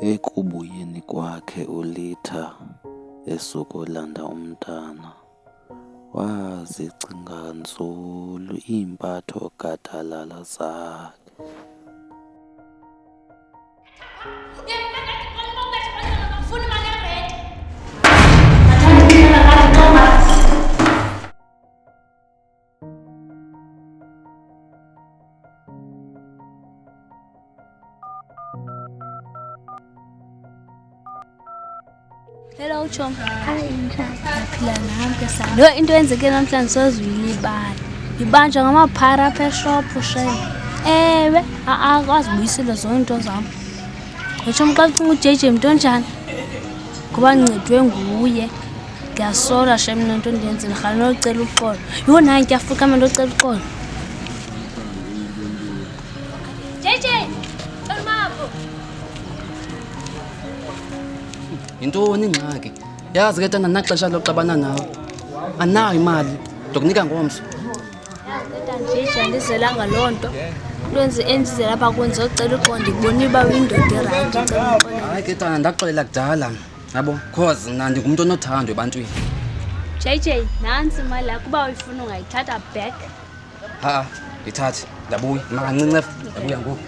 Ekubuyeni kwakhe uLitha esukolanda umntana, wazicinga nzulu iimpatho gadalala zakhe. Hello Chom. Hayi njani? Ngiyaphila nami sana. Yo into yenzeke namhlanje sozuyilibala. Ngibanjwa ngamaphara apha eshophu shame. Ewe, akazibuyisile zonke into zam. Ngochom xa ucinga uJJ mntu onjani? Ngoba ncedwe nguye. Ndiyasola shame nento ndiyenzile rhala nocela uxolo. Yho naye ndiyafuka manje ndocela uxolo. JJ, xolumapho. Yintoni ingxaki? Yazi ke tana naxesha loxabana nawe. Anayo imali, ndokunika ngomso. Yazi andizelanga loo nto. Into enzizela apha kwenza ocela uxolo ndikubonile uba uyindoda erayithi ndicela uxolo. Hayi ke tana ndakuxelela kudala. Yabo, cause mna ndingumntu onothando ebantwini. JJ, nantsi imali yakho uba uyifuna ungayithatha back. Ha, ndithathe, ndabuya, makancinci, ndabuya ngoku.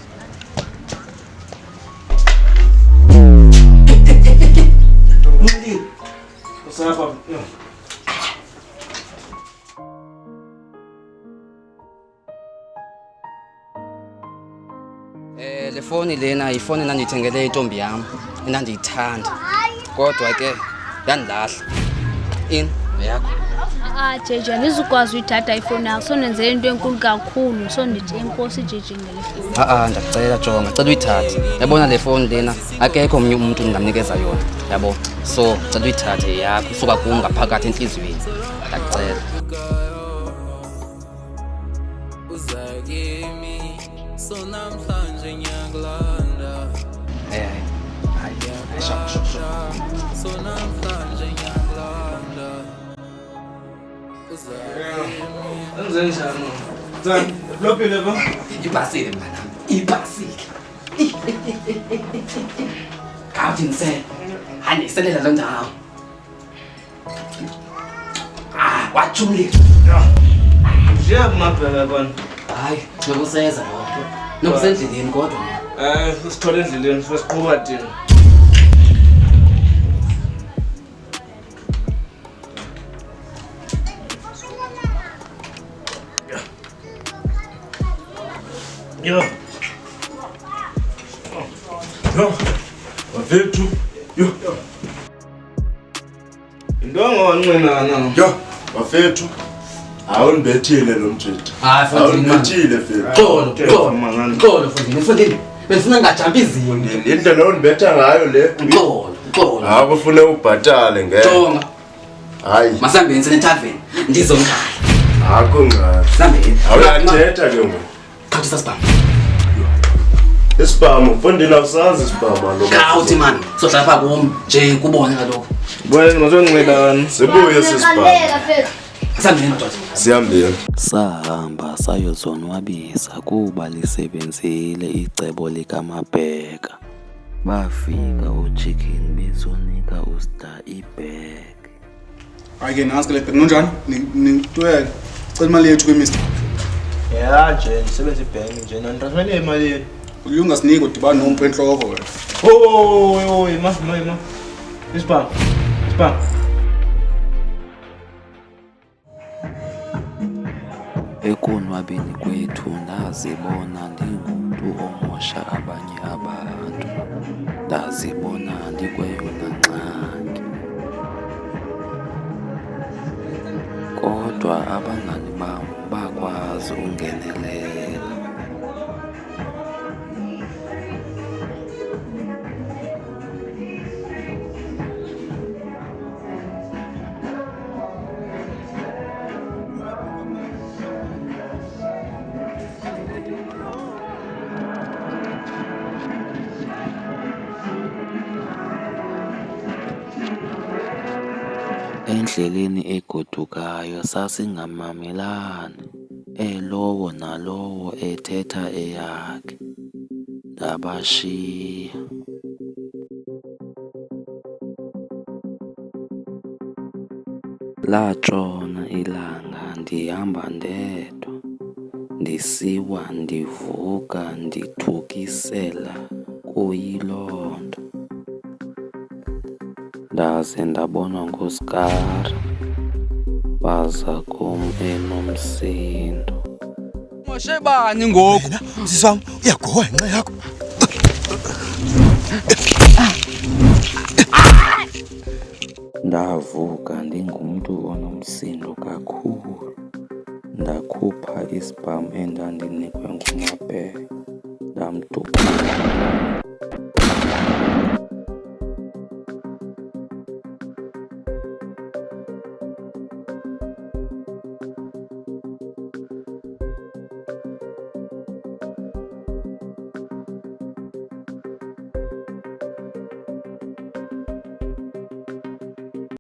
Le foni lena yifoni endandiyithengele intombi yam endandiyithanda kodwa ke yandilahla. Yakho. JJ, andizukwazi uyithatha ifowuni yakho sondenzele into enkulu kakhulu sondithi enkosi JJ ngale fowuni. Ndakucela jonga, cela uyithathe. Yabona le foni lena akekho omnye umuntu ndingamnikeza yona, yabo. So cela uyithathe yakho usuka kum ngaphakathi entliziyweni. Ndakucela. So namhlanje ngiyakulanda. Hayi, shap. So namhlanje ngiyakulanda. Anzenjani? Zani, lophile ba? Ibhasile mntanami, ibhasile. Kawuthi ngisele. Andiselela lo ndawo. Wachumile. Ngiya kumabheka kona. Hayi, nokuseza lo. Nokusendleleni kodwa. Usithole endleleni sesiqhuba thina. Yo. Bafethu. Yo. Indongo wanqinana. Yo, bafethu. Awundibethile lo mthetho. Awundibethile fethu. Xolo mfundini. Befuna ngajampa izinto. Indlela ondibetha ngayo le. Xolo. Akufune ubhatale ngeke. Jonga. Hayi. Masambeni senethaveni. Ndizongqala. Akho ngaka. Sambeni. Awuyathetha ke ngoku. Khawuthisa sibhamu. Isibhamu, mfondini awusazi isibhamu lo. Khawuthi man, sohlala pha kum nje kubone kaloku. Bona ngizonqilana. Sibuye sisibhamu. Sambeni madoda. Sihambeni. Sahamba sayozonwabisa kuba lisebenzile icebo likaMabheka. Bafika uChicken bezonika uStar ibag. Hayi ke nasi ke le bheki nonjani? Nitwele. Cela imali yethu ke Mr. Ya nje ndisebenza ibhenki nje nanditransferele imali. Uyungasiniki udibana nomuntu enhloko wena. Hoyi ma. Isibhamu. Ekonwabeni kwethu ndazibona ndingumntu omosha abanye abantu. Ndazibona ndikweyona ngxaki. Kodwa abangani bam bakwazi ungenelela. Endleleni egodukayo sasingamamelani, elowo nalowo ethetha eyakhe. Ndabashiya. Latshona ilanga ndihamba ndedwa, ndisiwa ndivuka ndithukisela kuyiloo nto. Ndaze ndabonwa nguSkari, waza kum enomsindo. Moshe bani ngoku? Sisi wam, uyagwenxa yakho. Ndavuka ndingumntu onomsindo kakhulu. Ndakhupha ispam endandinikwe ngumabhele, ndamdubula.